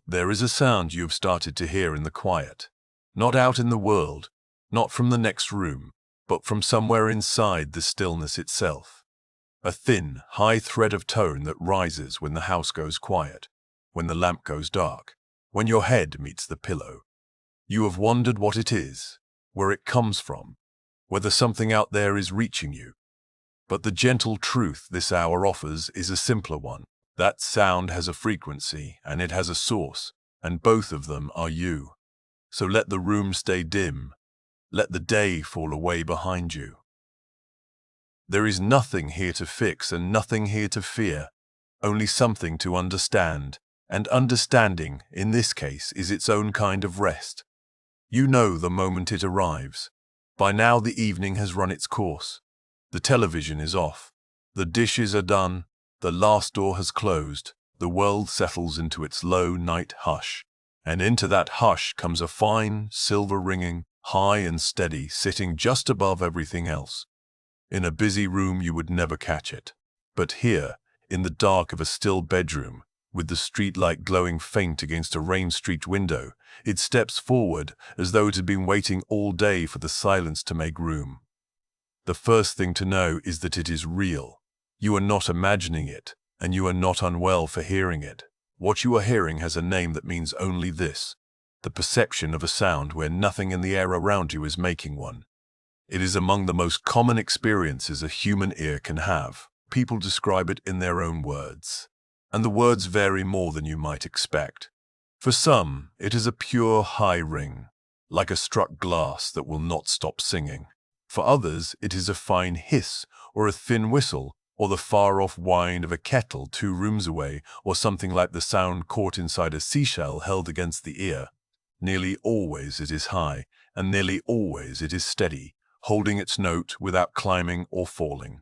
There is a sound you have started to hear in the quiet, not out in the world, not from the next room, but from somewhere inside the stillness itself. A thin, high thread of tone that rises when the house goes quiet, when the lamp goes dark, when your head meets the pillow. You have wondered what it is, where it comes from, whether something out there is reaching you. But the gentle truth this hour offers is a simpler one. That sound has a frequency, and it has a source, and both of them are you. So let the room stay dim. Let the day fall away behind you. There is nothing here to fix and nothing here to fear, only something to understand, and understanding, in this case, is its own kind of rest. You know the moment it arrives. By now the evening has run its course. The television is off. The dishes are done. The last door has closed. The world settles into its low night hush. And into that hush comes a fine, silver ringing, high and steady, sitting just above everything else. In a busy room you would never catch it. But here, in the dark of a still bedroom, with the streetlight glowing faint against a rain-streaked window, it steps forward as though it had been waiting all day for the silence to make room. The first thing to know is that it is real. You are not imagining it, and you are not unwell for hearing it. What you are hearing has a name that means only this: the perception of a sound where nothing in the air around you is making one. It is among the most common experiences a human ear can have. People describe it in their own words, and the words vary more than you might expect. For some, it is a pure high ring, like a struck glass that will not stop singing. For others, it is a fine hiss, or a thin whistle, or the far-off whine of a kettle 2 rooms away, or something like the sound caught inside a seashell held against the ear. Nearly always it is high, and nearly always it is steady, holding its note without climbing or falling.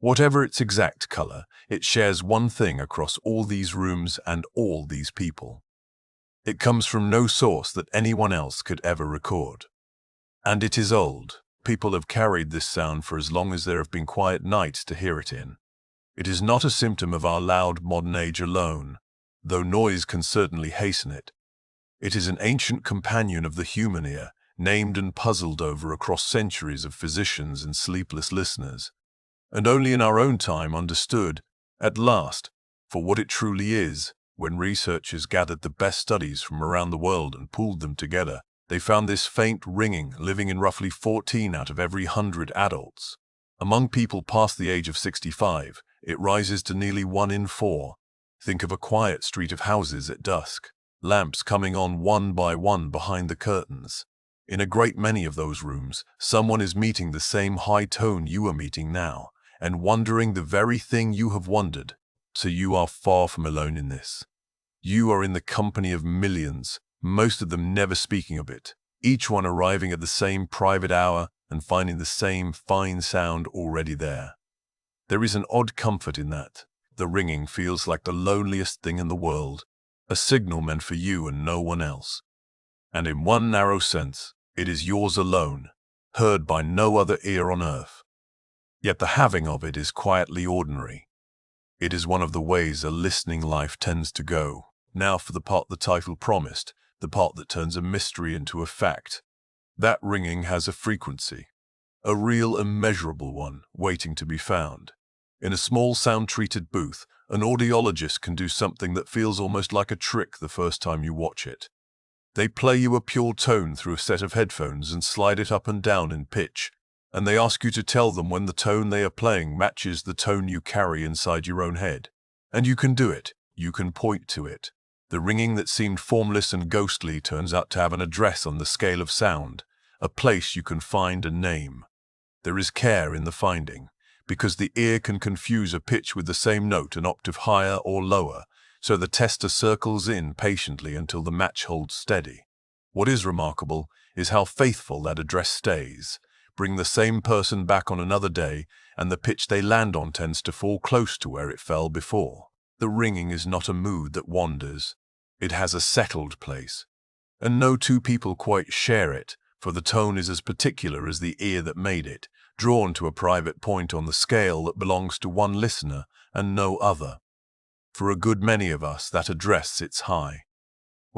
Whatever its exact color, it shares one thing across all these rooms and all these people. It comes from no source that anyone else could ever record. And it is old. People have carried this sound for as long as there have been quiet nights to hear it in. It is not a symptom of our loud modern age alone, though noise can certainly hasten it. It is an ancient companion of the human ear, named and puzzled over across centuries of physicians and sleepless listeners, and only in our own time understood, at last, for what it truly is. When researchers gathered the best studies from around the world and pooled them together, they found this faint ringing living in roughly 14 out of every 100 adults. Among people past the age of 65, it rises to nearly 1 in 4. Think of a quiet street of houses at dusk, lamps coming on one by one behind the curtains. In a great many of those rooms, someone is meeting the same high tone you are meeting now, and wondering the very thing you have wondered. So you are far from alone in this. You are in the company of millions, most of them never speaking of it, each one arriving at the same private hour and finding the same fine sound already there. There is an odd comfort in that. The ringing feels like the loneliest thing in the world, a signal meant for you and no one else. And in one narrow sense, it is yours alone, heard by no other ear on earth. Yet the having of it is quietly ordinary. It is one of the ways a listening life tends to go. Now for the part the title promised, the part that turns a mystery into a fact. That ringing has a frequency, a real immeasurable one, waiting to be found. In a small sound-treated booth, an audiologist can do something that feels almost like a trick the first time you watch it. They play you a pure tone through a set of headphones and slide it up and down in pitch, and they ask you to tell them when the tone they are playing matches the tone you carry inside your own head. And you can do it. You can point to it. The ringing that seemed formless and ghostly turns out to have an address on the scale of sound, a place you can find and name. There is care in the finding, because the ear can confuse a pitch with the same note an octave higher or lower, so the tester circles in patiently until the match holds steady. What is remarkable is how faithful that address stays. Bring the same person back on another day, and the pitch they land on tends to fall close to where it fell before. The ringing is not a mood that wanders. It has a settled place. And no two people quite share it, for the tone is as particular as the ear that made it, drawn to a private point on the scale that belongs to one listener and no other. For a good many of us, that address sits high.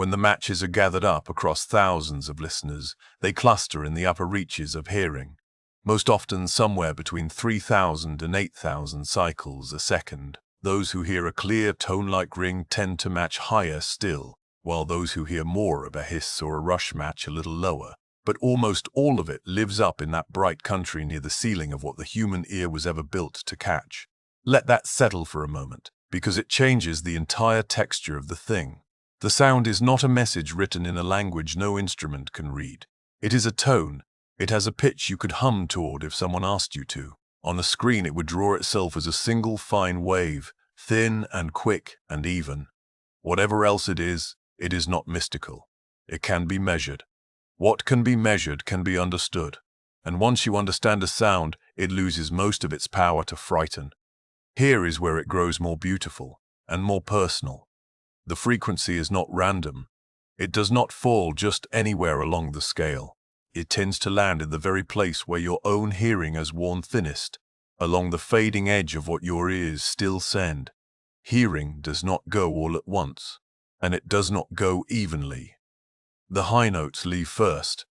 When the matches are gathered up across thousands of listeners, they cluster in the upper reaches of hearing, most often somewhere between 3,000 and 8,000 cycles a second. Those who hear a clear tone-like ring tend to match higher still, while those who hear more of a hiss or a rush match a little lower. But almost all of it lives up in that bright country near the ceiling of what the human ear was ever built to catch. Let that settle for a moment, because it changes the entire texture of the thing. The sound is not a message written in a language no instrument can read. It is a tone. It has a pitch you could hum toward if someone asked you to. On a screen it would draw itself as a single fine wave, thin and quick and even. Whatever else it is not mystical. It can be measured. What can be measured can be understood. And once you understand a sound, it loses most of its power to frighten. Here is where it grows more beautiful and more personal. The frequency is not random. It does not fall just anywhere along the scale. It tends to land in the very place where your own hearing has worn thinnest, along the fading edge of what your ears still send. Hearing does not go all at once, and it does not go evenly. The high notes leave first.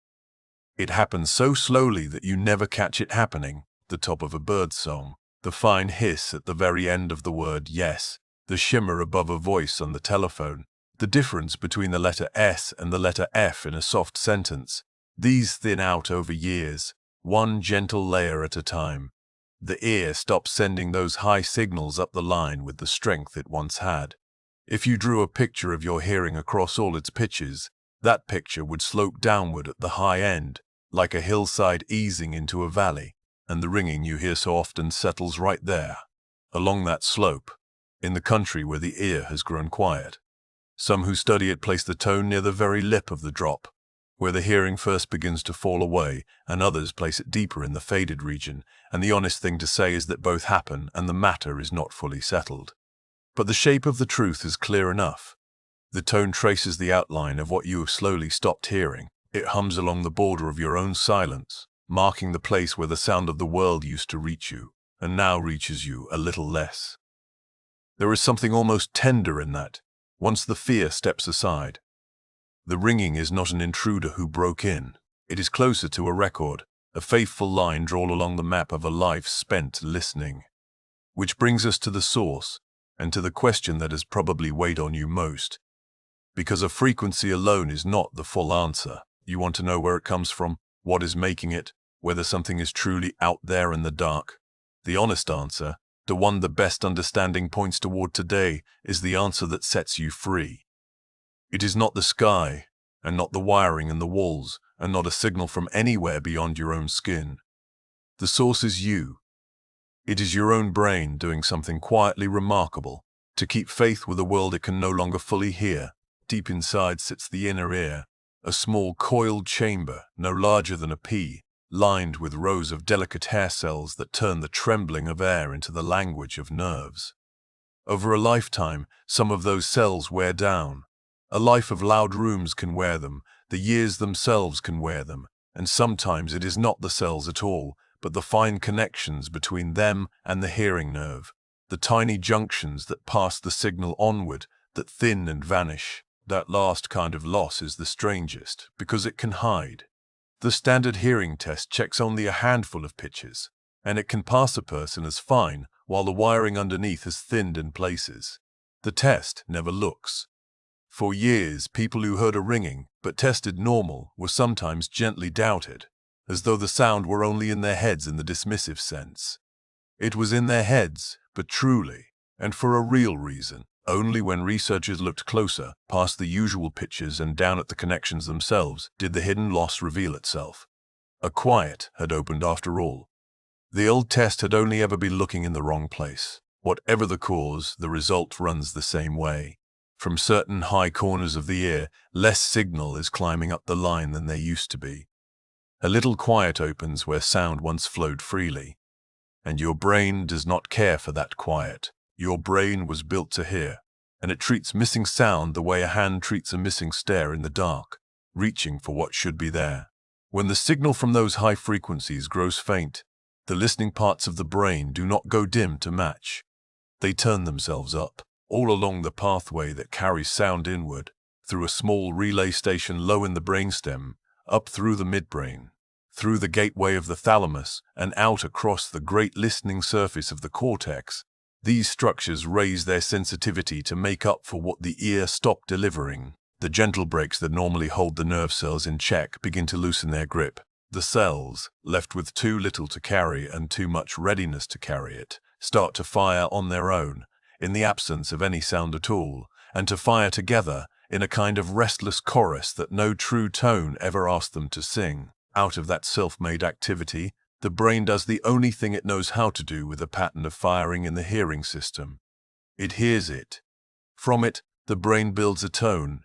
It happens so slowly that you never catch it happening. The top of a bird's song, the fine hiss at the very end of the word yes, the shimmer above a voice on the telephone, the difference between the letter S and the letter F in a soft sentence. These thin out over years, one gentle layer at a time. The ear stops sending those high signals up the line with the strength it once had. If you drew a picture of your hearing across all its pitches, that picture would slope downward at the high end, like a hillside easing into a valley, and the ringing you hear so often settles right there, along that slope, in the country where the ear has grown quiet. Some who study it place the tone near the very lip of the drop, where the hearing first begins to fall away, and others place it deeper in the faded region, and the honest thing to say is that both happen and the matter is not fully settled. But the shape of the truth is clear enough. The tone traces the outline of what you have slowly stopped hearing. It hums along the border of your own silence, marking the place where the sound of the world used to reach you, and now reaches you a little less. There is something almost tender in that, once the fear steps aside. The ringing is not an intruder who broke in. It is closer to a record, a faithful line drawn along the map of a life spent listening. Which brings us to the source, and to the question that has probably weighed on you most. Because a frequency alone is not the full answer. You want to know where it comes from, what is making it, whether something is truly out there in the dark. The honest answer, the one the best understanding points toward today, is the answer that sets you free. It is not the sky, and not the wiring in the walls, and not a signal from anywhere beyond your own skin. The source is you. It is your own brain doing something quietly remarkable to keep faith with a world it can no longer fully hear. Deep inside sits the inner ear, a small coiled chamber no larger than a pea, lined with rows of delicate hair cells that turn the trembling of air into the language of nerves. Over a lifetime, some of those cells wear down. A life of loud rooms can wear them, the years themselves can wear them, and sometimes it is not the cells at all, but the fine connections between them and the hearing nerve, the tiny junctions that pass the signal onward, that thin and vanish. That last kind of loss is the strangest, because it can hide. The standard hearing test checks only a handful of pitches, and it can pass a person as fine, while the wiring underneath is thinned in places. The test never looks. For years, people who heard a ringing, but tested normal, were sometimes gently doubted, as though the sound were only in their heads in the dismissive sense. It was in their heads, but truly, and for a real reason. Only when researchers looked closer, past the usual pitches and down at the connections themselves, did the hidden loss reveal itself. A quiet had opened after all. The old test had only ever been looking in the wrong place. Whatever the cause, the result runs the same way. From certain high corners of the ear, less signal is climbing up the line than there used to be. A little quiet opens where sound once flowed freely. And your brain does not care for that quiet. Your brain was built to hear, and it treats missing sound the way a hand treats a missing stair in the dark, reaching for what should be there. When the signal from those high frequencies grows faint, the listening parts of the brain do not go dim to match. They turn themselves up, all along the pathway that carries sound inward, through a small relay station low in the brainstem, up through the midbrain, through the gateway of the thalamus, and out across the great listening surface of the cortex. These structures raise their sensitivity to make up for what the ear stopped delivering. The gentle brakes that normally hold the nerve cells in check begin to loosen their grip. The cells, left with too little to carry and too much readiness to carry it, start to fire on their own, in the absence of any sound at all, and to fire together in a kind of restless chorus that no true tone ever asked them to sing. Out of that self-made activity, the brain does the only thing it knows how to do with a pattern of firing in the hearing system. It hears it. From it, the brain builds a tone.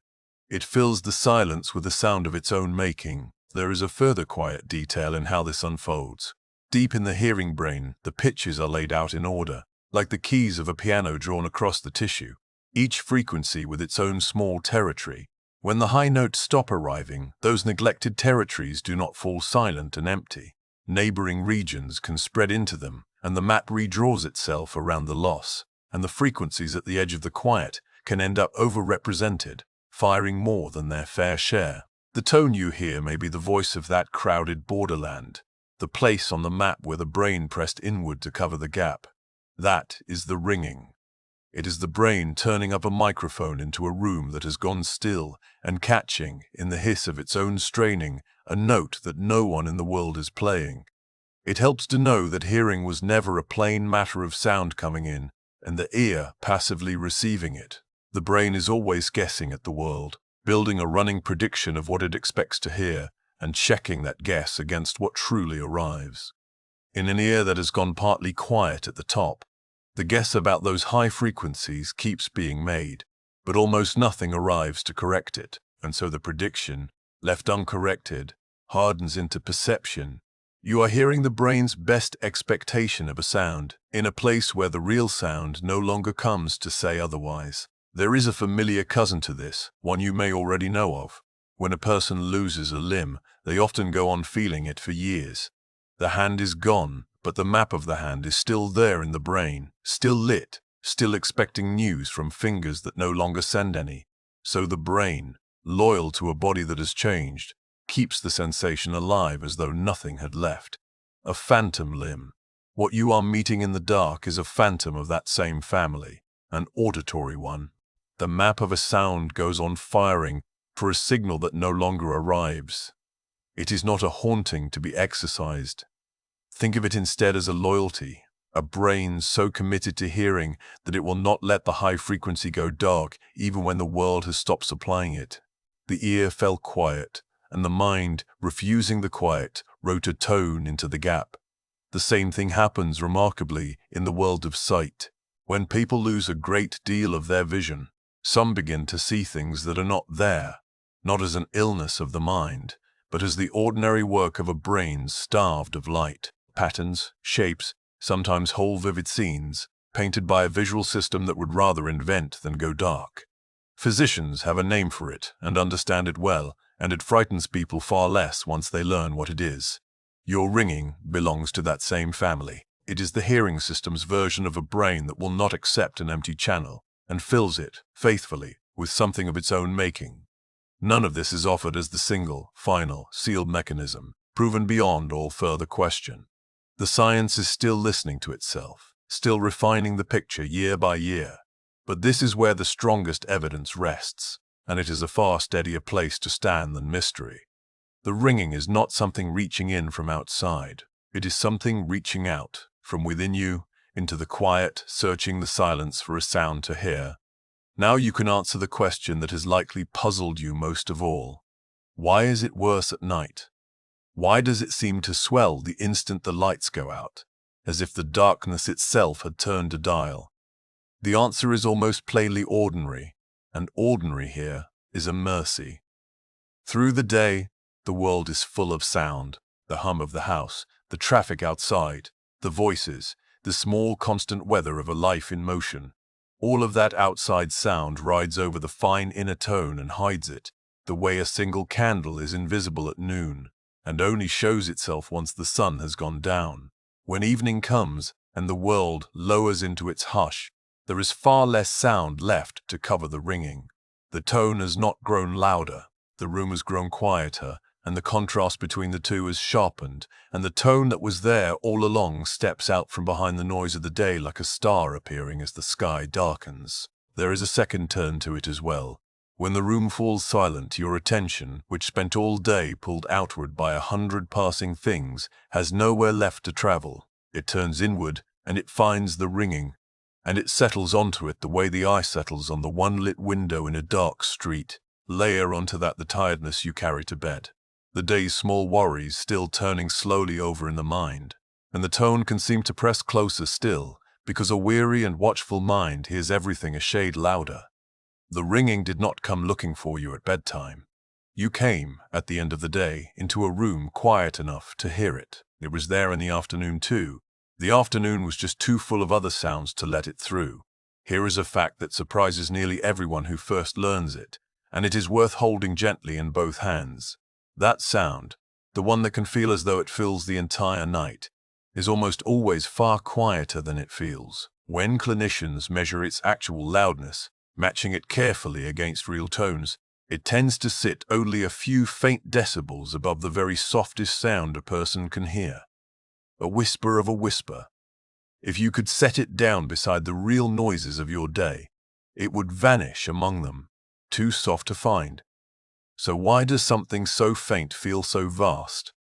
It fills the silence with a sound of its own making. There is a further quiet detail in how this unfolds. Deep in the hearing brain, the pitches are laid out in order, like the keys of a piano drawn across the tissue, each frequency with its own small territory. When the high notes stop arriving, those neglected territories do not fall silent and empty. Neighboring regions can spread into them, and the map redraws itself around the loss, and the frequencies at the edge of the quiet can end up overrepresented, firing more than their fair share. The tone you hear may be the voice of that crowded borderland, the place on the map where the brain pressed inward to cover the gap. That is the ringing. It is the brain turning up a microphone into a room that has gone still and catching, in the hiss of its own straining, a note that no one in the world is playing. It helps to know that hearing was never a plain matter of sound coming in and the ear passively receiving it. The brain is always guessing at the world, building a running prediction of what it expects to hear and checking that guess against what truly arrives. In an ear that has gone partly quiet at the top, the guess about those high frequencies keeps being made, but almost nothing arrives to correct it, and so the prediction, left uncorrected, hardens into perception. You are hearing the brain's best expectation of a sound, in a place where the real sound no longer comes to say otherwise. There is a familiar cousin to this, one you may already know of. When a person loses a limb, they often go on feeling it for years. The hand is gone, but the map of the hand is still there in the brain, still lit, still expecting news from fingers that no longer send any. So the brain, loyal to a body that has changed, keeps the sensation alive as though nothing had left. A phantom limb. What you are meeting in the dark is a phantom of that same family, an auditory one. The map of a sound goes on firing for a signal that no longer arrives. It is not a haunting to be exercised. Think of it instead as a loyalty, a brain so committed to hearing that it will not let the high frequency go dark even when the world has stopped supplying it. The ear fell quiet, and the mind, refusing the quiet, wrote a tone into the gap. The same thing happens, remarkably, in the world of sight. When people lose a great deal of their vision, some begin to see things that are not there, not as an illness of the mind, but as the ordinary work of a brain starved of light. Patterns, shapes, sometimes whole vivid scenes, painted by a visual system that would rather invent than go dark. Physicians have a name for it and understand it well, and it frightens people far less once they learn what it is. Your ringing belongs to that same family. It is the hearing system's version of a brain that will not accept an empty channel and fills it, faithfully, with something of its own making. None of this is offered as the single, final, sealed mechanism, proven beyond all further question. The science is still listening to itself, still refining the picture year by year. But this is where the strongest evidence rests, and it is a far steadier place to stand than mystery. The ringing is not something reaching in from outside. It is something reaching out, from within you, into the quiet, searching the silence for a sound to hear. Now you can answer the question that has likely puzzled you most of all. Why is it worse at night? Why does it seem to swell the instant the lights go out, as if the darkness itself had turned a dial? The answer is almost plainly ordinary, and ordinary here is a mercy. Through the day, the world is full of sound, the hum of the house, the traffic outside, the voices, the small constant weather of a life in motion. All of that outside sound rides over the fine inner tone and hides it, the way a single candle is invisible at noon, and only shows itself once the sun has gone down. When evening comes and the world lowers into its hush, there is far less sound left to cover the ringing. The tone has not grown louder, the room has grown quieter, and the contrast between the two has sharpened, and the tone that was there all along steps out from behind the noise of the day like a star appearing as the sky darkens. There is a second turn to it as well. When the room falls silent, your attention, which spent all day pulled outward by 100 passing things, has nowhere left to travel. It turns inward, and it finds the ringing, and it settles onto it the way the eye settles on the one lit window in a dark street. Layer onto that the tiredness you carry to bed, the day's small worries still turning slowly over in the mind, and the tone can seem to press closer still, because a weary and watchful mind hears everything a shade louder. The ringing did not come looking for you at bedtime. You came, at the end of the day, into a room quiet enough to hear it. It was there in the afternoon too. The afternoon was just too full of other sounds to let it through. Here is a fact that surprises nearly everyone who first learns it, and it is worth holding gently in both hands. That sound, the one that can feel as though it fills the entire night, is almost always far quieter than it feels. When clinicians measure its actual loudness, matching it carefully against real tones, it tends to sit only a few faint decibels above the very softest sound a person can hear. A whisper of a whisper. If you could set it down beside the real noises of your day, it would vanish among them, too soft to find. So why does something so faint feel so vast?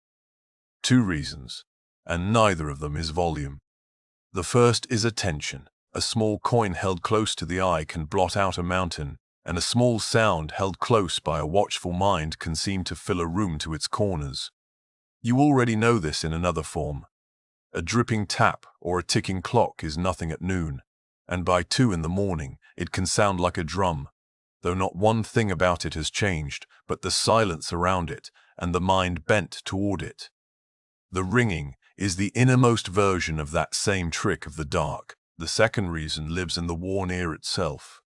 Two reasons, and neither of them is volume. The first is attention. A small coin held close to the eye can blot out a mountain, and a small sound held close by a watchful mind can seem to fill a room to its corners. You already know this in another form. A dripping tap or a ticking clock is nothing at noon, and by 2 in the morning it can sound like a drum, though not one thing about it has changed, but the silence around it and the mind bent toward it. The ringing is the innermost version of that same trick of the dark. The second reason lives in the worn ear itself.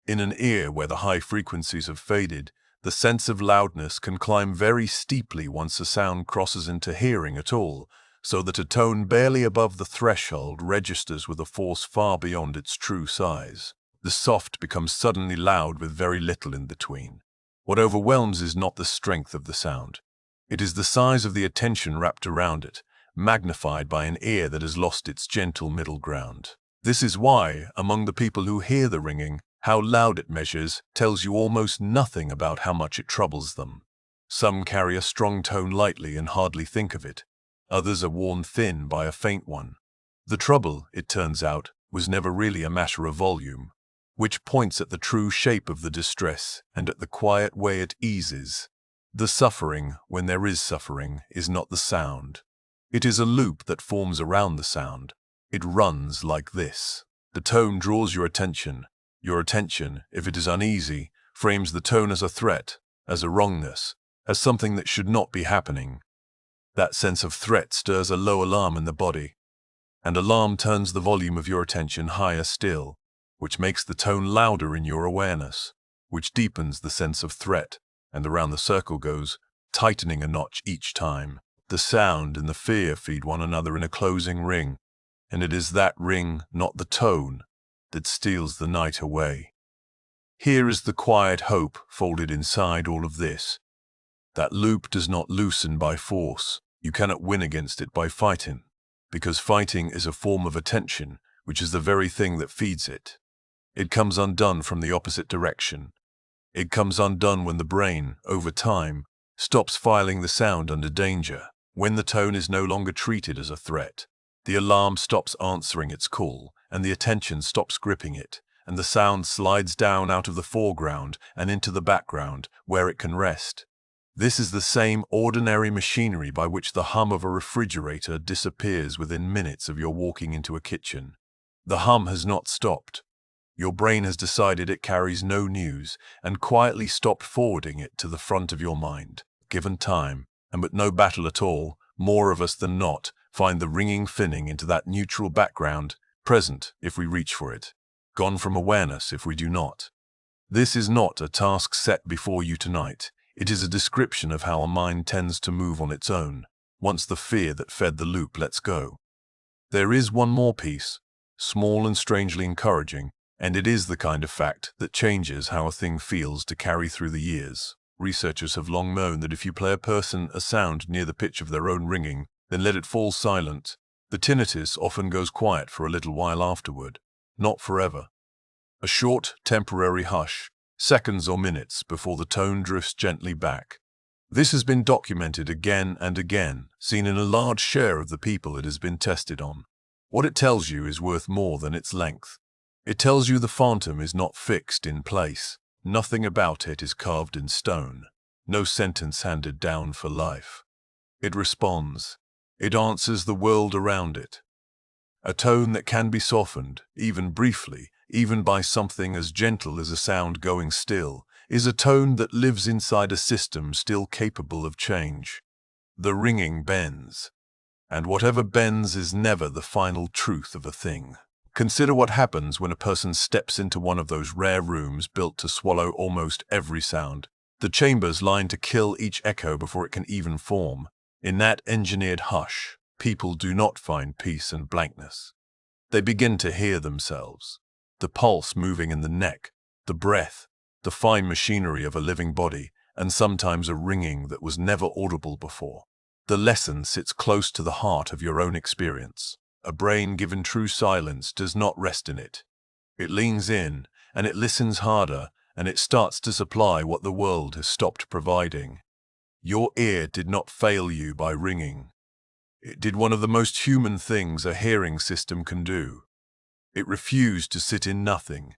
In an ear where the high frequencies have faded, the sense of loudness can climb very steeply once a sound crosses into hearing at all, so that a tone barely above the threshold registers with a force far beyond its true size. The soft becomes suddenly loud with very little in between. What overwhelms is not the strength of the sound. It is the size of the attention wrapped around it, magnified by an ear that has lost its gentle middle ground. This is why, among the people who hear the ringing, how loud it measures tells you almost nothing about how much it troubles them. Some carry a strong tone lightly and hardly think of it. Others are worn thin by a faint one. The trouble, it turns out, was never really a matter of volume, which points at the true shape of the distress and at the quiet way it eases. The suffering, when there is suffering, is not the sound. It is a loop that forms around the sound. It runs like this. The tone draws your attention. Your attention, if it is uneasy, frames the tone as a threat, as a wrongness, as something that should not be happening. That sense of threat stirs a low alarm in the body, and alarm turns the volume of your attention higher still, which makes the tone louder in your awareness, which deepens the sense of threat, and around the circle goes, tightening a notch each time. The sound and the fear feed one another in a closing ring, and it is that ring, not the tone, that steals the night away. Here is the quiet hope folded inside all of this. That loop does not loosen by force. You cannot win against it by fighting, because fighting is a form of attention, which is the very thing that feeds it. It comes undone from the opposite direction. It comes undone when the brain, over time, stops filing the sound under danger, when the tone is no longer treated as a threat. The alarm stops answering its call, and the attention stops gripping it, and the sound slides down out of the foreground and into the background, where it can rest. This is the same ordinary machinery by which the hum of a refrigerator disappears within minutes of your walking into a kitchen. The hum has not stopped. Your brain has decided it carries no news and quietly stopped forwarding it to the front of your mind. Given time, and with no battle at all, more of us than not find the ringing finning into that neutral background, present if we reach for it, gone from awareness if we do not. This is not a task set before you tonight. It is a description of how a mind tends to move on its own, once the fear that fed the loop lets go. There is one more piece, small and strangely encouraging, And it is the kind of fact that changes how a thing feels to carry through the years. Researchers have long known that if you play a person a sound near the pitch of their own ringing, then let it fall silent, the tinnitus often goes quiet for a little while afterward, not forever. A short, temporary hush, seconds or minutes before the tone drifts gently back. This has been documented again and again, seen in a large share of the people it has been tested on. What it tells you is worth more than its length. It tells you the phantom is not fixed in place. Nothing about it is carved in stone. No sentence handed down for life. It responds. It answers the world around it. A tone that can be softened, even briefly, even by something as gentle as a sound going still, is a tone that lives inside a system still capable of change. The ringing bends. And whatever bends is never the final truth of a thing. Consider what happens when a person steps into one of those rare rooms built to swallow almost every sound. The chambers lined to kill each echo before it can even form. In that engineered hush, people do not find peace and blankness. They begin to hear themselves. The pulse moving in the neck, the breath, the fine machinery of a living body, and sometimes a ringing that was never audible before. The lesson sits close to the heart of your own experience. A brain given true silence does not rest in it. It leans in, and it listens harder, and it starts to supply what the world has stopped providing. Your ear did not fail you by ringing. It did one of the most human things a hearing system can do. It refused to sit in nothing.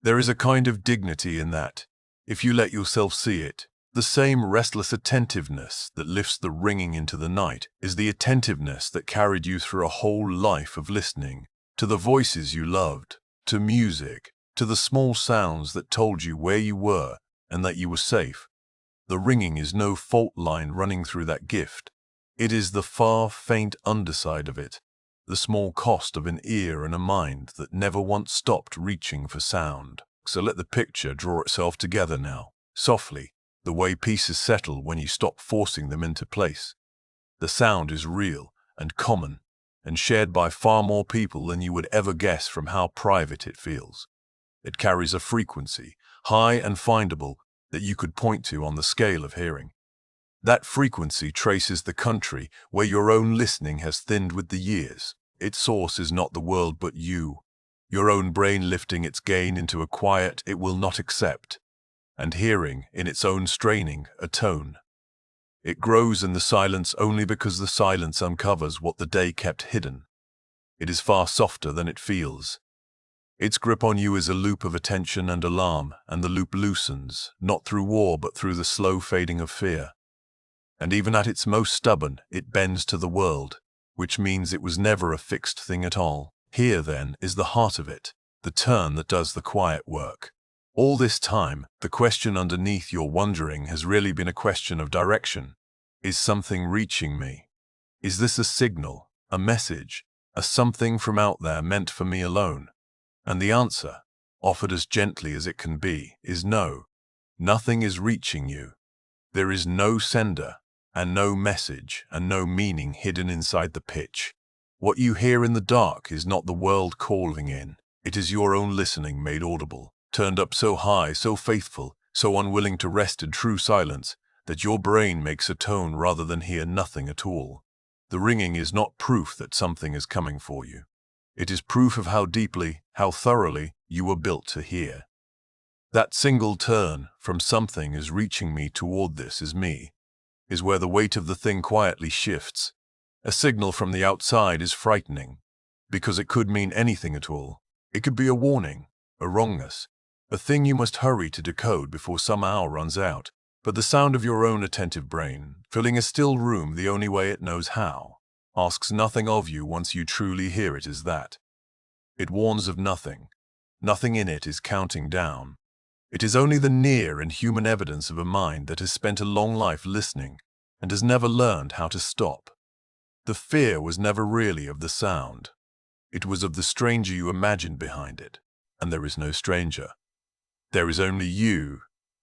There is a kind of dignity in that, if you let yourself see it. The same restless attentiveness that lifts the ringing into the night is the attentiveness that carried you through a whole life of listening, to the voices you loved, to music, to the small sounds that told you where you were and that you were safe. The ringing is no fault line running through that gift. It is the far, faint underside of it, the small cost of an ear and a mind that never once stopped reaching for sound. So let the picture draw itself together now, softly, the way pieces settle when you stop forcing them into place. The sound is real and common and shared by far more people than you would ever guess from how private it feels. It carries a frequency, high and findable, that you could point to on the scale of hearing. That frequency traces the country where your own listening has thinned with the years. Its source is not the world but you, your own brain lifting its gain into a quiet it will not accept, and hearing, in its own straining, a tone. It grows in the silence only because the silence uncovers what the day kept hidden. It is far softer than it feels. Its grip on you is a loop of attention and alarm, and the loop loosens, not through war but through the slow fading of fear. And even at its most stubborn, it bends to the world, which means it was never a fixed thing at all. Here, then, is the heart of it, the turn that does the quiet work. All this time, the question underneath your wondering has really been a question of direction. Is something reaching me? Is this a signal, a message, a something from out there meant for me alone? And the answer, offered as gently as it can be, is no. Nothing is reaching you. There is no sender, and no message, and no meaning hidden inside the pitch. What you hear in the dark is not the world calling in. It is your own listening made audible, turned up so high, so faithful, so unwilling to rest in true silence, that your brain makes a tone rather than hear nothing at all. The ringing is not proof that something is coming for you. It is proof of how deeply, how thoroughly you were built to hear. That single turn from something is reaching me toward this is me, is where the weight of the thing quietly shifts. A signal from the outside is frightening, because it could mean anything at all. It could be a warning, a wrongness, a thing you must hurry to decode before some hour runs out. But the sound of your own attentive brain, filling a still room the only way it knows how, asks nothing of you once you truly hear it as that. It warns of nothing. Nothing in it is counting down. It is only the near and human evidence of a mind that has spent a long life listening and has never learned how to stop. The fear was never really of the sound. It was of the stranger you imagined behind it, and there is no stranger. There is only you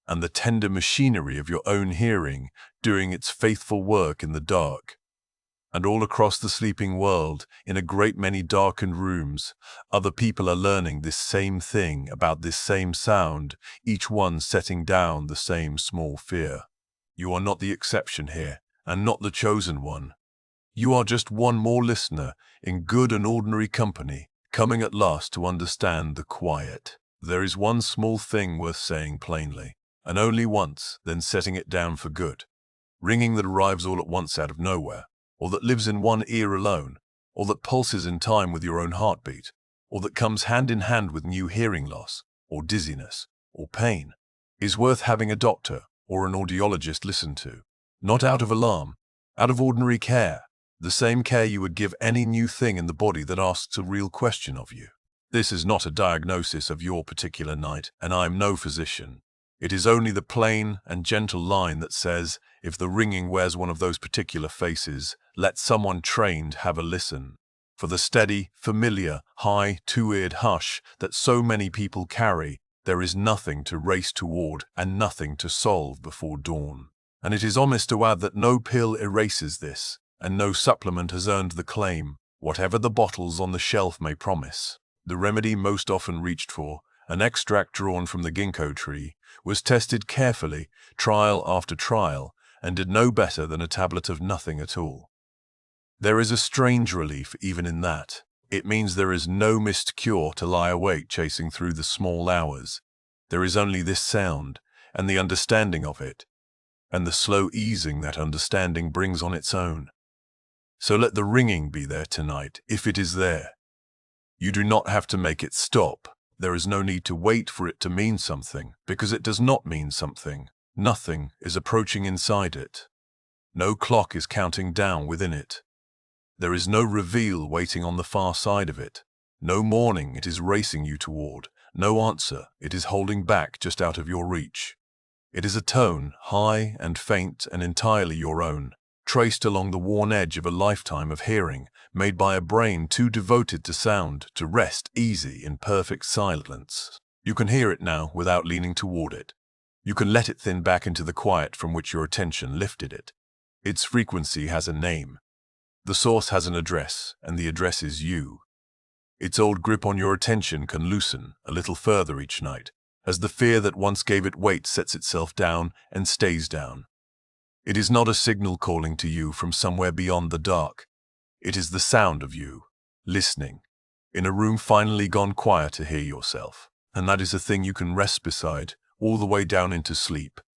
and the tender machinery of your own hearing doing its faithful work in the dark. And all across the sleeping world, in a great many darkened rooms, other people are learning this same thing about this same sound, each one setting down the same small fear. You are not the exception here, and not the chosen one. You are just one more listener in good and ordinary company, coming at last to understand the quiet. There is one small thing worth saying plainly, and only once, then setting it down for good. Ringing that arrives all at once out of nowhere, or that lives in one ear alone, or that pulses in time with your own heartbeat, or that comes hand in hand with new hearing loss, or dizziness, or pain, is worth having a doctor or an audiologist listen to. Not out of alarm, out of ordinary care, the same care you would give any new thing in the body that asks a real question of you. This is not a diagnosis of your particular night, and I am no physician. It is only the plain and gentle line that says, if the ringing wears one of those particular faces, let someone trained have a listen. For the steady, familiar, high, two-eared hush that so many people carry, there is nothing to race toward and nothing to solve before dawn. And it is honest to add that no pill erases this, and no supplement has earned the claim, whatever the bottles on the shelf may promise. The remedy most often reached for, an extract drawn from the ginkgo tree, was tested carefully, trial after trial, and did no better than a tablet of nothing at all. There is a strange relief even in that. It means there is no missed cure to lie awake chasing through the small hours. There is only this sound, and the understanding of it, and the slow easing that understanding brings on its own. So let the ringing be there tonight, if it is there. You do not have to make it stop. There is no need to wait for it to mean something, because it does not mean something. Nothing is approaching inside it. No clock is counting down within it. There is no reveal waiting on the far side of it. No morning it is racing you toward. No answer it is holding back just out of your reach. It is a tone, high and faint and entirely your own, traced along the worn edge of a lifetime of hearing, made by a brain too devoted to sound to rest easy in perfect silence. You can hear it now without leaning toward it. You can let it thin back into the quiet from which your attention lifted it. Its frequency has a name. The source has an address, and the address is you. Its old grip on your attention can loosen a little further each night, as the fear that once gave it weight sets itself down and stays down. It is not a signal calling to you from somewhere beyond the dark. It is the sound of you, listening, in a room finally gone quiet to hear yourself. And that is a thing you can rest beside, all the way down into sleep.